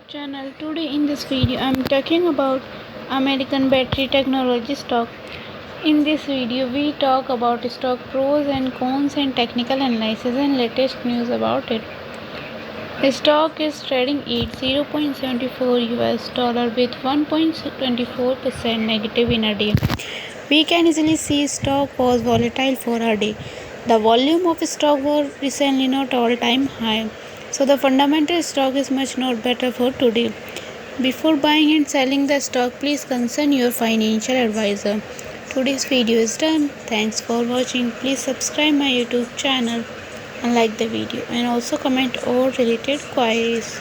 Channel. Today in this video I am talking about American battery technology stock. In this video we talk about stock pros and cons and technical analysis and latest news about it. The stock is trading at 0.74 US dollar with 1.24% negative in a day. We can easily see stock was volatile for a day. The volume of stock was recently not all-time high. So the fundamental stock is much not better for today. Before buying and selling the stock, please consult your financial advisor. Today's video is done. Thanks for watching. Please subscribe my YouTube channel and like the video and also comment all related queries.